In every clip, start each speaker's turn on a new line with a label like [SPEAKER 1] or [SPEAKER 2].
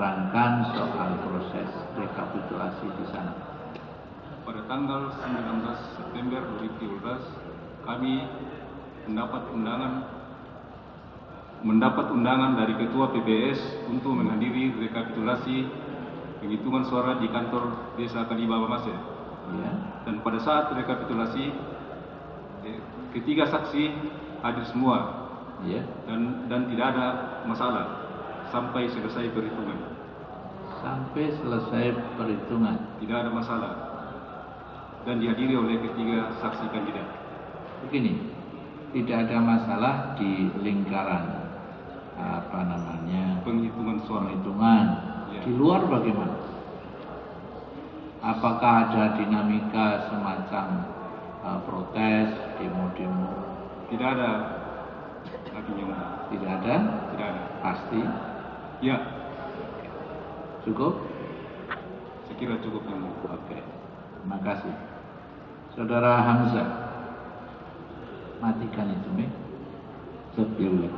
[SPEAKER 1] menerangkan soal proses rekapitulasi di sana.
[SPEAKER 2] Pada tanggal 19 September 2013 kami mendapat undangan dari Ketua PPS untuk menghadiri rekapitulasi penghitungan suara di kantor Desa Kalibabamase.
[SPEAKER 1] Ya.
[SPEAKER 2] Dan pada saat rekapitulasi ketiga saksi hadir semua.
[SPEAKER 1] Ya.
[SPEAKER 2] Dan tidak ada masalah sampai selesai perhitungan.
[SPEAKER 1] Sampai selesai perhitungan
[SPEAKER 2] tidak ada masalah dan dihadiri oleh ketiga saksi kandidat.
[SPEAKER 1] Begini, tidak ada masalah di lingkaran
[SPEAKER 2] penghitungan suara.
[SPEAKER 1] Ya. Di luar bagaimana? Apakah ada dinamika semacam protes, demo-demo?
[SPEAKER 2] Tidak ada.
[SPEAKER 1] Tidak ada?
[SPEAKER 2] Tidak ada.
[SPEAKER 1] Pasti?
[SPEAKER 2] Ya.
[SPEAKER 1] Cukup?
[SPEAKER 2] Saya kira cukup yang mulia.
[SPEAKER 1] Oke. Terima kasih. Saudara Hamzah, matikan itu, sebelum.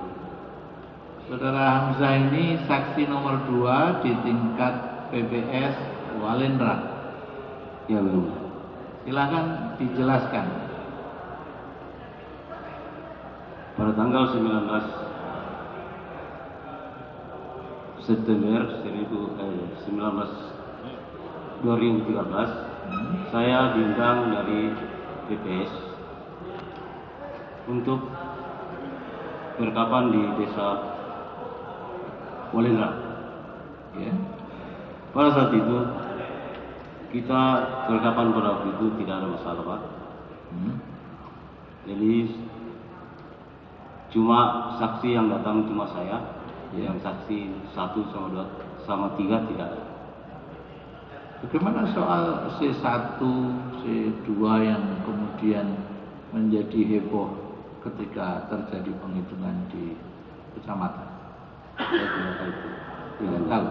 [SPEAKER 1] Saudara Hamzah ini saksi nomor 2 di tingkat PPS Walendra.
[SPEAKER 3] Ya, belum.
[SPEAKER 1] Silakan dijelaskan.
[SPEAKER 3] Pada tanggal 19 September 2013 saya diundang dari PPS untuk perekapan di Desa Walendra.
[SPEAKER 1] Ya.
[SPEAKER 3] Pada saat itu kita perekapan pada waktu itu tidak ada masalah, Pak. Jadi cuma saksi yang datang cuma saya, yang saksi 1 sama 2 sama 3 tidak ada.
[SPEAKER 1] Bagaimana soal C1, C2 yang kemudian menjadi heboh ketika terjadi penghitungan di kecamatan?
[SPEAKER 3] Saya tidak tahu itu.
[SPEAKER 1] Tidak tahu.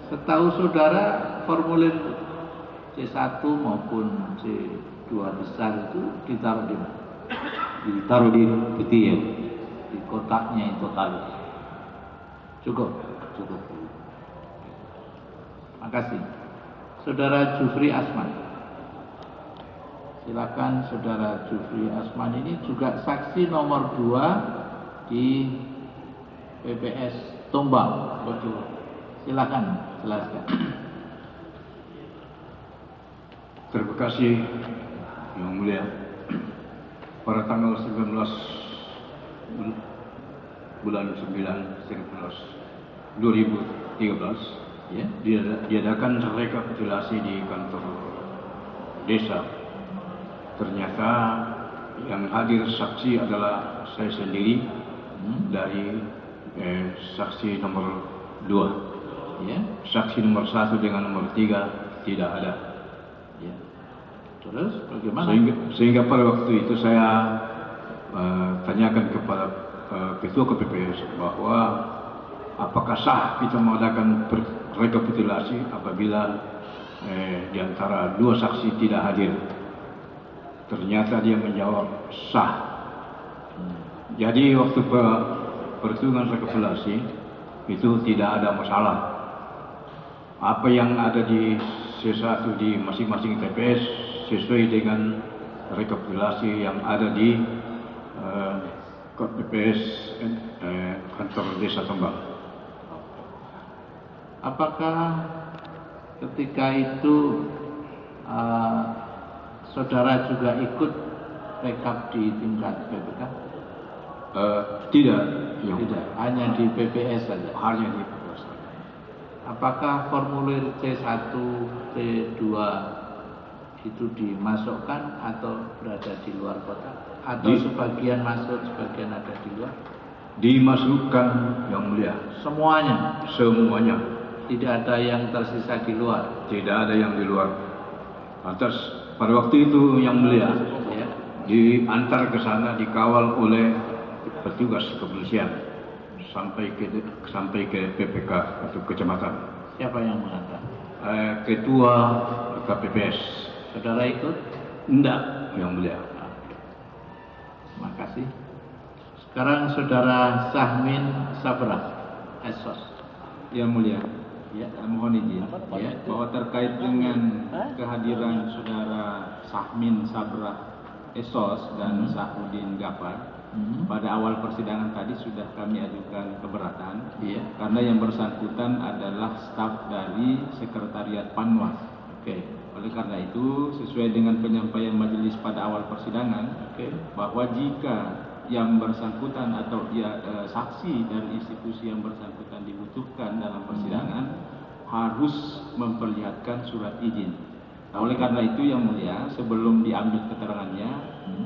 [SPEAKER 1] Setahu saudara, formulir C1 maupun C2 besar itu ditaruh di mana?
[SPEAKER 3] Ditaruh di peti, ya.
[SPEAKER 1] Di kotaknya itu. Cukup. Terima kasih. Saudara Jufri Asman. Silakan saudara Jufri Asman ini juga saksi nomor 2 di PPS Tombang. Betul. Silakan jelaskan.
[SPEAKER 2] Terima kasih yang mulia. Pada tanggal 19 bulan 9 2013
[SPEAKER 1] Ya.
[SPEAKER 2] diadakan rekapitulasi di kantor desa. Ternyata yang hadir saksi adalah saya sendiri dari saksi nomor 2.
[SPEAKER 1] Ya.
[SPEAKER 2] Saksi nomor 1 dengan nomor 3 tidak ada.
[SPEAKER 1] Ya. Terus bagaimana?
[SPEAKER 2] Sehingga pada waktu itu saya tanyakan kepada Ketua KPPS bahwa apakah sah kita mengadakan rekapitulasi apabila di antara 2 saksi tidak hadir. Ternyata dia menjawab sah. Jadi waktu perhitungan rekapitulasi itu tidak ada masalah. Apa yang ada di C1 di masing-masing TPS sesuai dengan rekapitulasi yang ada di KPPS kantor Desa Tombang.
[SPEAKER 1] Apakah ketika itu saudara juga ikut rekap di tingkat PPK?
[SPEAKER 2] Tidak.
[SPEAKER 1] Tidak, hanya di PPS saja.
[SPEAKER 2] Hanya di PPS.
[SPEAKER 1] Apakah formulir C1, C2 itu dimasukkan atau berada di luar kotak? Atau sebagian masuk, sebagian ada di luar?
[SPEAKER 2] Dimasukkan yang mulia.
[SPEAKER 1] Semuanya?
[SPEAKER 2] Semuanya.
[SPEAKER 1] Tidak ada yang tersisa di luar?
[SPEAKER 2] Tidak ada yang di luar. Atas pada waktu itu yang mulia,
[SPEAKER 1] ya,
[SPEAKER 2] diantar ke sana dikawal oleh petugas kepolisian sampai ke PPK atau kecamatan.
[SPEAKER 1] Siapa yang mengantar?
[SPEAKER 2] Ketua KPPS.
[SPEAKER 1] Saudara ikut?
[SPEAKER 2] Enggak, yang mulia.
[SPEAKER 1] Terima kasih. Sekarang saudara Sahmin Sabrah, Esos.
[SPEAKER 2] Yang Mulia,
[SPEAKER 1] Ya.
[SPEAKER 2] mohon izin bahwa terkait dengan kehadiran saudara Sahmin Sabrah Esos dan Sahudin Gafar, pada awal persidangan tadi sudah kami ajukan keberatan, karena yang bersangkutan adalah staf dari Sekretariat Panwas. Oleh karena itu, sesuai dengan penyampaian majelis pada awal persidangan, bahwa jika yang bersangkutan atau saksi dari institusi yang bersangkutan dibutuhkan dalam persidangan, harus memperlihatkan surat izin. Nah, oleh karena itu yang Mulia, sebelum diambil keterangannya,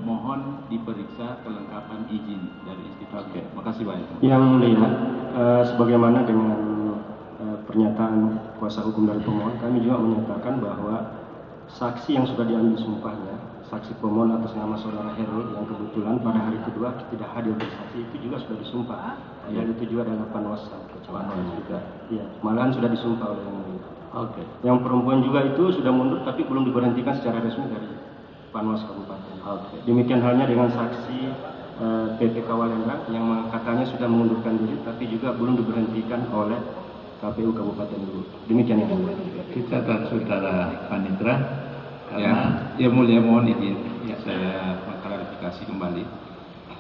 [SPEAKER 2] mohon diperiksa kelengkapan izin dari institusi. Makasih banyak.
[SPEAKER 4] Yang Mulia, sebagaimana dengan pernyataan kuasa hukum dari pemohon, kami juga menyatakan bahwa saksi yang sudah diambil sumpahnya, saksi pemohon atas nama saudara Herul yang kebetulan pada hari kedua tidak hadir bersaksi, itu juga sudah disumpah. Dan itu juga adalah Panwas kecamatan juga. Ya, malahan sudah disumpah oleh yang Mulia. Yang perempuan juga itu sudah mundur tapi belum diberhentikan secara resmi dari Panwas Kabupaten. Demikian halnya dengan saksi PPK Walendang yang katanya sudah mengundurkan diri tapi juga belum diberhentikan oleh KPU Kabupaten Luwu. Demikian yang Mulia.
[SPEAKER 1] Kita dan saudara Panitra.
[SPEAKER 2] Ya Mulia, mohon izin saya mengklarifikasi kembali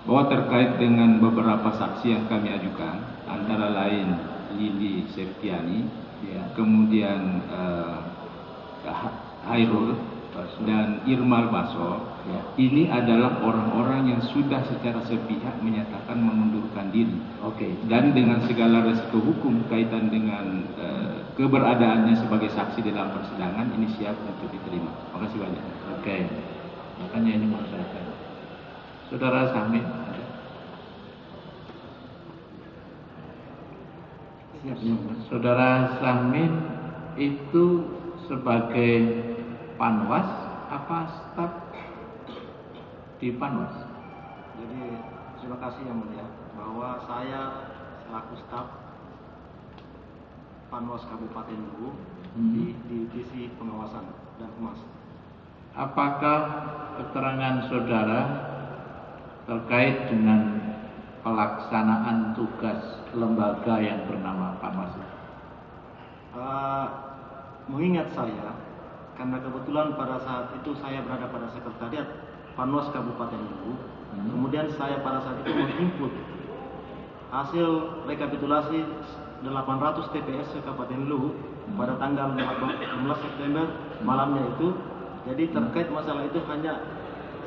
[SPEAKER 2] bahwa terkait dengan beberapa saksi yang kami ajukan, antara lain Lili Septiani, kemudian Hairul dan Irmal Baso, ini adalah orang-orang yang sudah secara sepihak menyatakan mengundurkan diri. Dan dengan segala resiko hukum kaitan dengan keberadaannya sebagai saksi dalam persidangan, ini siap untuk diterima. Terima kasih banyak.
[SPEAKER 1] Makanya ini mau saya tanya. Saudara Sahmin. Saudara Sahmin itu sebagai Panwas apa staf di Panwas?
[SPEAKER 5] Jadi terima kasih yang Mulia bahwa saya selaku staf Panwas Kabupaten Luwu di divisi pengawasan dan humas.
[SPEAKER 1] Apakah keterangan saudara terkait dengan pelaksanaan tugas lembaga yang bernama Panwas?
[SPEAKER 5] Mengingat saya, karena kebetulan pada saat itu saya berada pada sekretariat Panwas Kabupaten Luwu, kemudian saya pada saat itu menginput hasil rekapitulasi 800 TPS Kabupaten Luwu pada tanggal 16 September malamnya itu. Jadi terkait masalah itu hanya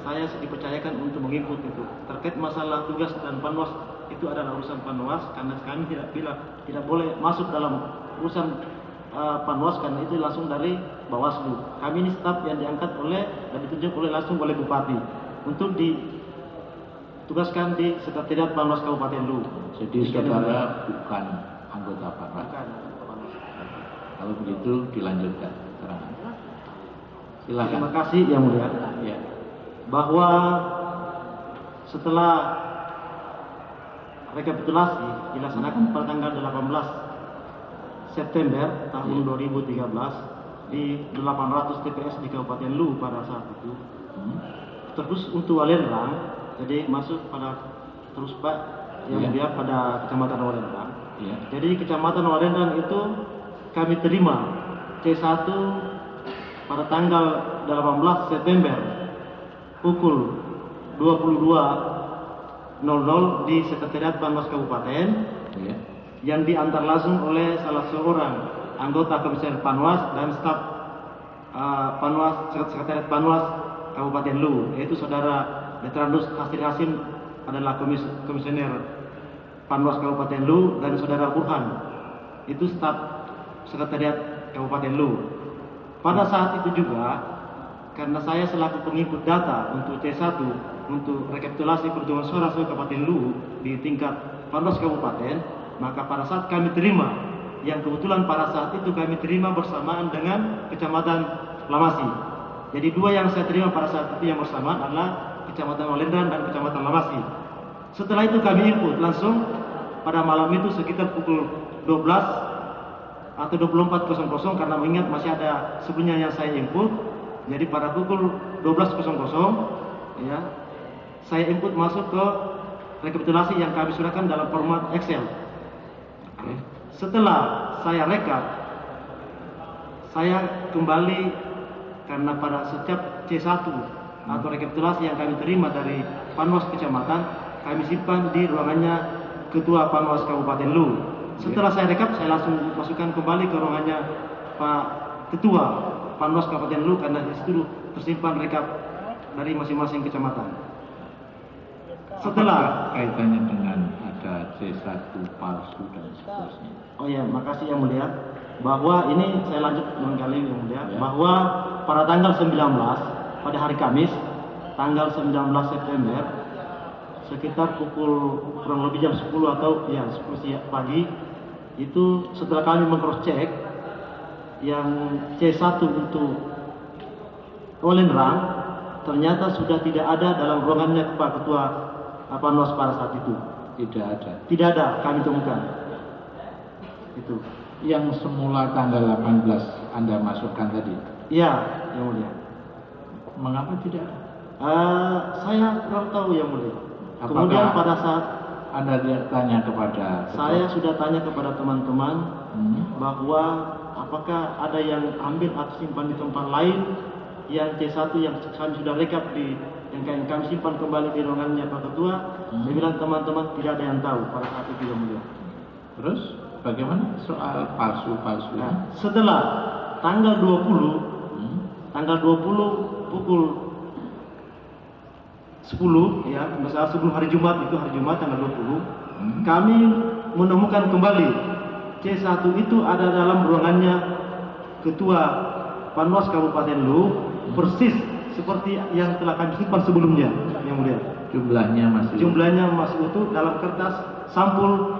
[SPEAKER 5] saya dipercayakan untuk menginput itu. Terkait masalah tugas dan Panwas itu adalah urusan Panwas, karena kami tidak boleh masuk dalam urusan Panwas karena itu langsung dari Bawaslu. Kami ini staf yang diangkat oleh dan ditunjuk langsung oleh Bupati untuk ditugaskan di Sekretariat Panwas Kabupaten Luwu.
[SPEAKER 1] Jadi saudara bukan anggota Panwas. Kalau begitu dilanjutkan keterangan. Silakan.
[SPEAKER 5] Terima kasih yang Mulia. Bahwa setelah rekapitulasi dilaksanakan pada tanggal 18 September tahun 2013 di 800 TPS di Kabupaten Luwu pada saat itu. Terus untuk Walendang, jadi masuk pada terus Pak yang Mulia pada Kecamatan Walendang. Jadi Kecamatan Walendang itu kami terima C1 pada tanggal 18 September pukul 22.00 di Sekretariat Panwas Kabupaten yang diantar langsung oleh salah seorang anggota Komisioner Panwas dan staf Panwas Sekretariat Panwas Kabupaten Luwu, yaitu saudara Letranus Hasir Hasim adalah Komisioner Panwas Kabupaten Luwu dan saudara Burhan itu staf Sekretariat Kabupaten Luwu. Pada saat itu juga, karena saya selaku pengikut data untuk C1 untuk rekapitulasi perhitungan suara Kabupaten Luwu di tingkat Panwas Kabupaten, maka pada saat kami terima, yang kebetulan pada saat itu kami terima bersamaan dengan Kecamatan Lamasi. Jadi dua yang saya terima pada saat itu yang bersamaan adalah Kecamatan Walendang dan Kecamatan Lamasi. Setelah itu kami input langsung pada malam itu sekitar pukul 12 atau 24.00 karena mengingat masih ada sebelumnya yang saya input. Jadi pada pukul 12.00 saya input masuk ke rekapitulasi yang kami suratkan dalam format Excel. setelah saya rekap, saya kembali karena pada setiap C1 atau rekapitulasi yang kami terima dari Panwas Kecamatan, kami simpan di ruangannya Ketua Panwas Kabupaten Lu. Setelah saya rekap, saya langsung masukkan kembali ke ruangannya Pak Ketua Panwas Kabupaten Lu karena di situ tersimpan rekap dari masing-masing kecamatan. Setelah
[SPEAKER 1] kaitannya dengan ada C1 palsu dan seterusnya.
[SPEAKER 5] Oh ya, makasih Yang Mulia. Bahwa ini saya lanjut menggali Yang Mulia, bahwa pada tanggal 19 pada hari Kamis, tanggal 19 September sekitar pukul kurang lebih jam 10 atau ya 10 siang pagi, itu setelah kami meng-cross check yang C1 untuk Walendrang ternyata sudah tidak ada dalam ruangannya Pak Ketua Panwas pada saat itu.
[SPEAKER 1] Tidak ada.
[SPEAKER 5] Tidak ada, kami temukan. Itu.
[SPEAKER 1] Yang semula tanggal 18 Anda masukkan tadi?
[SPEAKER 5] Iya, Yang Mulia.
[SPEAKER 1] Mengapa tidak?
[SPEAKER 5] Saya kurang tahu Yang Mulia.
[SPEAKER 1] Apakah
[SPEAKER 5] kemudian pada saat
[SPEAKER 1] Anda tanya kepada
[SPEAKER 5] saya sudah tanya kepada teman-teman bahwa apakah ada yang ambil atau simpan di tempat lain yang C1 yang kami sudah rekap di yang kami simpan kembali di ruangannya Pak Ketua. Dia bilang teman-teman tidak ada yang tahu pada saat itu Yang Mulia.
[SPEAKER 1] Terus bagaimana soal palsu-palsu?
[SPEAKER 5] Nah, setelah tanggal 20 pukul 10 ya, misalnya sebelum hari Jumat, itu hari Jumat tanggal 20, kami menemukan kembali C1 itu ada dalam ruangannya Ketua Panwas Kabupaten Lu, persis seperti yang telah kami simpan sebelumnya Yang Mulia. Jumlahnya masih utuh dalam kertas sampul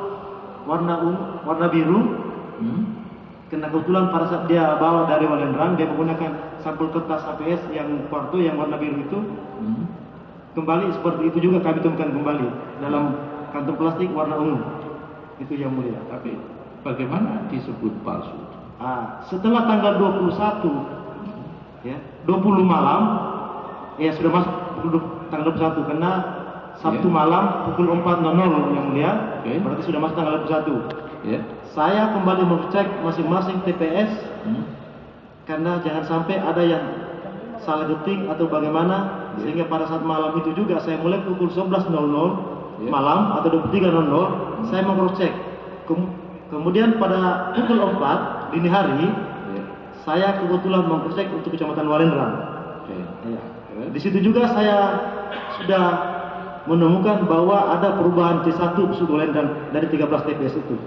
[SPEAKER 5] warna biru. Karena kebetulan pada saat dia bawa dari Walendrang, dia menggunakan sampul kertas APS yang quarto yang warna biru itu. Kembali seperti itu juga kami temukan kembali dalam kantong plastik warna ungu. Itu Yang Mulia.
[SPEAKER 1] Tapi bagaimana disebut palsu?
[SPEAKER 5] Setelah tanggal 21 ya, 20 malam ya sudah masuk tanggal 21 karena Sabtu malam pukul 4.00 Yang Mulia. Berarti sudah masuk tanggal 21. Saya kembali mengecek masing-masing TPS karena jangan sampai ada yang salah ketik atau bagaimana, sehingga pada saat malam itu juga saya mulai pukul 11.00 malam atau 23.00 saya meng-cross-check. Kemudian pada pukul 4 dini hari saya kebetulan meng-cross-check untuk Kecamatan Walendrang. Di situ juga saya sudah menemukan bahwa ada perubahan C1 Pusat Walendrang dari 13 TPS itu.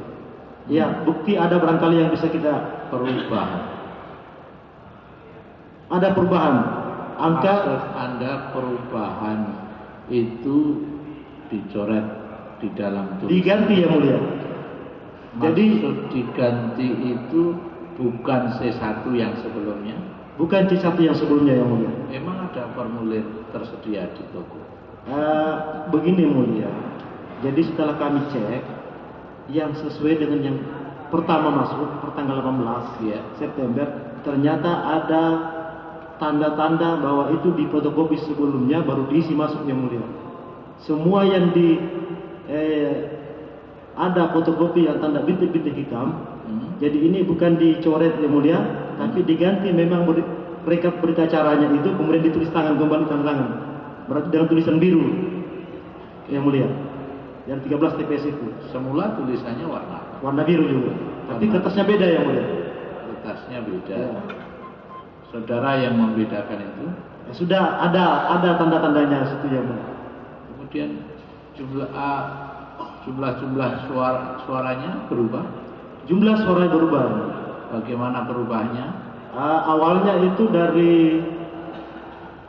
[SPEAKER 5] Ya, bukti ada barangkali yang bisa kita ada perubahan. Angka
[SPEAKER 1] maksud Anda perubahan itu dicoret di dalam tulisan.
[SPEAKER 5] Diganti Yang Mulia. Jadi
[SPEAKER 1] diganti itu bukan C1 yang sebelumnya.
[SPEAKER 5] Bukan C1 yang sebelumnya Yang Mulia.
[SPEAKER 1] Memang ada formulir tersedia di toko.
[SPEAKER 5] Begini Mulia. Jadi setelah kami cek yang sesuai dengan yang pertama masuk pertanggal 18 September, ternyata ada tanda-tanda bahwa itu di fotokopi sebelumnya baru diisi masuk Yang Mulia. Semua yang ada fotokopi yang tanda bintik-bintik hitam. Jadi ini bukan dicoret Yang Mulia, tapi diganti memang rekap berita acaranya itu kemudian ditulis tangan kembali tanda tangan. Berarti dengan tulisan biru Yang Mulia. Yang 13 TPS itu.
[SPEAKER 1] Semula tulisannya
[SPEAKER 5] warna biru juga. Tapi kertasnya beda Yang Mulia.
[SPEAKER 1] Kertasnya beda. Saudara yang membedakan itu?
[SPEAKER 5] Ya, sudah ada tanda-tandanya situ Yang Mulia.
[SPEAKER 1] Kemudian jumlah suaranya berubah?
[SPEAKER 5] Jumlah suaranya berubah.
[SPEAKER 1] Bagaimana perubahannya?
[SPEAKER 5] Awalnya itu dari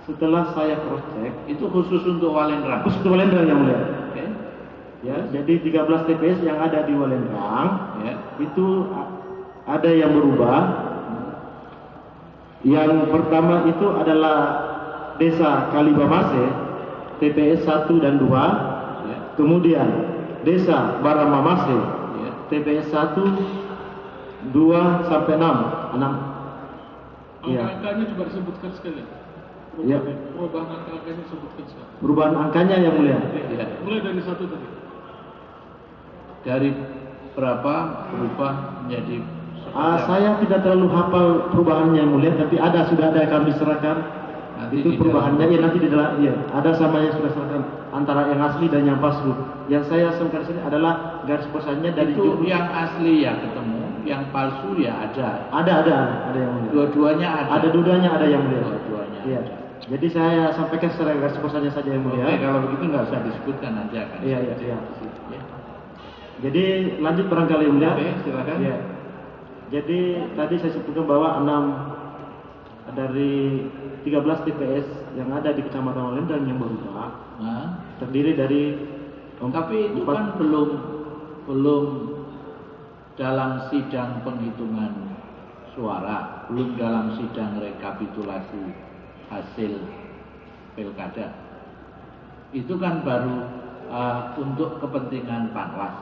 [SPEAKER 5] setelah saya cross check
[SPEAKER 1] itu khusus untuk Walendrang.
[SPEAKER 5] Khusus untuk Walendrang Yang Mulia.
[SPEAKER 1] Ya,
[SPEAKER 5] jadi 13 TPS yang ada di Walendrang itu ada yang berubah. Yang pertama itu adalah Desa Kalibamase, TPS 1 dan 2. Kemudian Desa Baramamase, TPS 1, 2 sampai 6.
[SPEAKER 6] Angka-angkanya juga disebutkan sekali. Perubahan angka-angkanya disebutkan sekali.
[SPEAKER 5] Perubahan angkanya Yang Mulia.
[SPEAKER 6] Mulai dari 1 tadi.
[SPEAKER 1] Dari berapa berubah menjadi
[SPEAKER 5] saya tidak terlalu hafal perubahannya yang mulia, tapi sudah ada yang kami serahkan.
[SPEAKER 1] Nanti
[SPEAKER 5] itu perubahannya ya nanti di dalam ada sama yang sudah serahkan antara yang asli dan yang palsu. Yang saya sebutkan di sini adalah garis besarnya dari
[SPEAKER 1] itu yang asli ya ketemu, yang palsu ya ada.
[SPEAKER 5] Ada yang mulia.
[SPEAKER 1] Dua-duanya ada.
[SPEAKER 5] Ada dua-duanya ada yang mulia.
[SPEAKER 1] Dua-duanya.
[SPEAKER 5] Iya. Jadi saya sampaikan secara garis besarnya saja yang mulia.
[SPEAKER 1] Oke, kalau begitu nggak usah disebutkan, nanti akan.
[SPEAKER 5] Iya.
[SPEAKER 1] Ya.
[SPEAKER 5] Jadi lanjut barangkali yang mulia.
[SPEAKER 1] Oke, silakan.
[SPEAKER 5] Iya. Jadi tadi saya sebutkan bahwa 6 dari 13 TPS yang ada di Kecamatan Lembang yang berubah terdiri dari
[SPEAKER 1] tapi itu kan belum dalam sidang penghitungan suara, belum dalam sidang rekapitulasi hasil pilkada. Itu kan baru untuk kepentingan Panwas.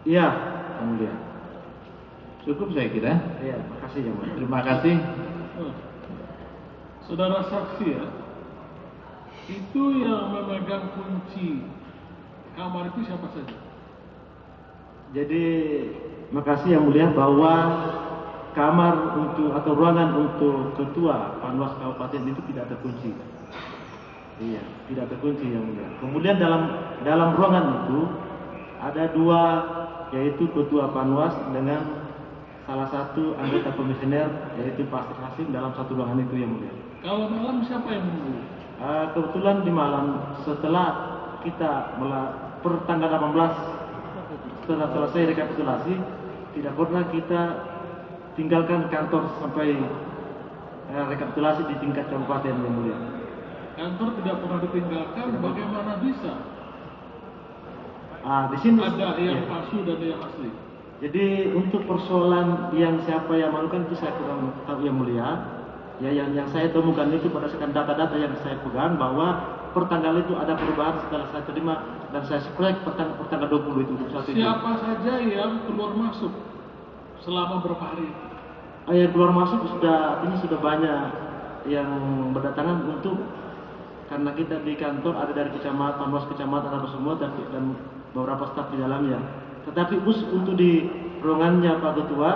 [SPEAKER 5] Iya, kemudian.
[SPEAKER 1] Cukup saya kira.
[SPEAKER 5] Iya, makasih ya, Mas.
[SPEAKER 1] Terima kasih.
[SPEAKER 6] Saudara saksi ya, itu yang memegang kunci kamar itu siapa saja?
[SPEAKER 5] Jadi makasih yang mulia bahwa kamar atau ruangan untuk ketua Panwas Kabupaten itu tidak terkunci. Iya, tidak terkunci yang mulia. Kemudian dalam ruangan itu ada 2, yaitu ketua Panwas dengan salah satu anggota komisioner, yaitu Pak Hasim dalam satu ruangan itu yang mulia.
[SPEAKER 6] Kalau malam siapa yang menunggu?
[SPEAKER 5] Kebetulan di malam setelah kita per tanggal 18 setelah selesai rekapitulasi, tidak pernah kita tinggalkan kantor sampai rekapitulasi di tingkat kabupaten yang mulia.
[SPEAKER 6] Kantor tidak pernah ditinggalkan, bagaimana bisa?
[SPEAKER 5] Di sini
[SPEAKER 6] ada yang palsu dan yang asli.
[SPEAKER 5] Jadi untuk persoalan yang siapa yang melakukan itu saya kurang tahu yang mulia. Ya yang saya temukan itu berdasarkan data-data yang saya pegang bahwa per tanggal itu ada perubahan setelah saya terima dan saya subscribe per tanggal 20 itu.
[SPEAKER 6] Siapa saja yang keluar masuk selama berapa hari?
[SPEAKER 5] Yang keluar masuk artinya sudah banyak yang berdatangan untuk, karena kita di kantor ada dari kecamatan, Panwas kecamatan apa semua dan beberapa staf di dalamnya. Tetapi untuk di ruangannya Pak Ketua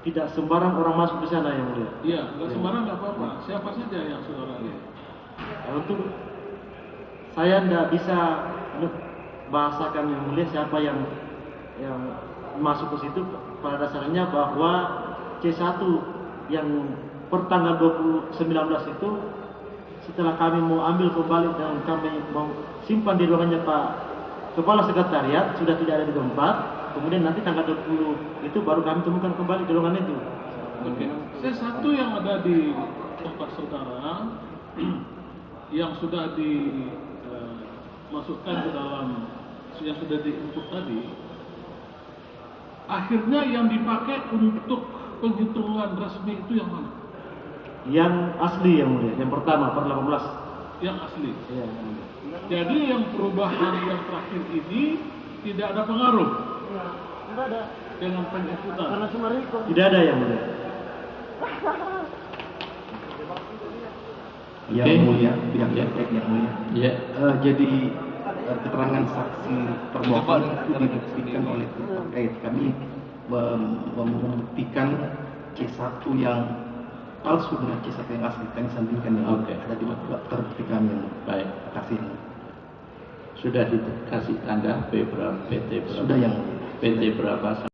[SPEAKER 5] tidak sembarang orang masuk di sana yang mulia.
[SPEAKER 6] Iya, nggak sembarang nggak apa-apa. Siapa saja yang saudara lihat?
[SPEAKER 5] Untuk saya tidak bisa bahasakan yang mulia siapa yang masuk ke situ. Pada dasarnya bahwa C1 yang per tanggal 19 itu setelah kami mau ambil kembali dan kami mau simpan di ruangannya Pak Kepala Sekretariat sudah tidak ada di tempat. Kemudian nanti tanggal 20 itu baru kami temukan kembali di ruangan itu.
[SPEAKER 6] Oke. C1 yang ada di tempat saudara yang sudah dimasukkan ke dalam yang sudah diinput tadi, akhirnya yang dipakai untuk penghitungan resmi itu yang mana?
[SPEAKER 5] Yang asli yang mulia, yang pertama per 18.
[SPEAKER 6] Yang asli.
[SPEAKER 5] Iya.
[SPEAKER 6] Jadi yang perubahan yang terakhir ini tidak ada pengaruh.
[SPEAKER 5] Tidak ada.
[SPEAKER 6] Dengan penjemputan.
[SPEAKER 5] Karena Sumariko. Tidak ada yang mulia.
[SPEAKER 7] Yang mulia, pihak yang mulia.
[SPEAKER 1] Ya.
[SPEAKER 7] Jadi keterangan saksi termohon itu dibuktikan oleh terkait. Kami membuktikan C1 yang palsu dengan C1 yang asli. Kami sandingkan yang ada di terbukti kami.
[SPEAKER 1] Baik.
[SPEAKER 7] Terima kasih.
[SPEAKER 1] Sudah dikasih tanda PT berapa?
[SPEAKER 7] Sudah yang
[SPEAKER 1] PT berapa?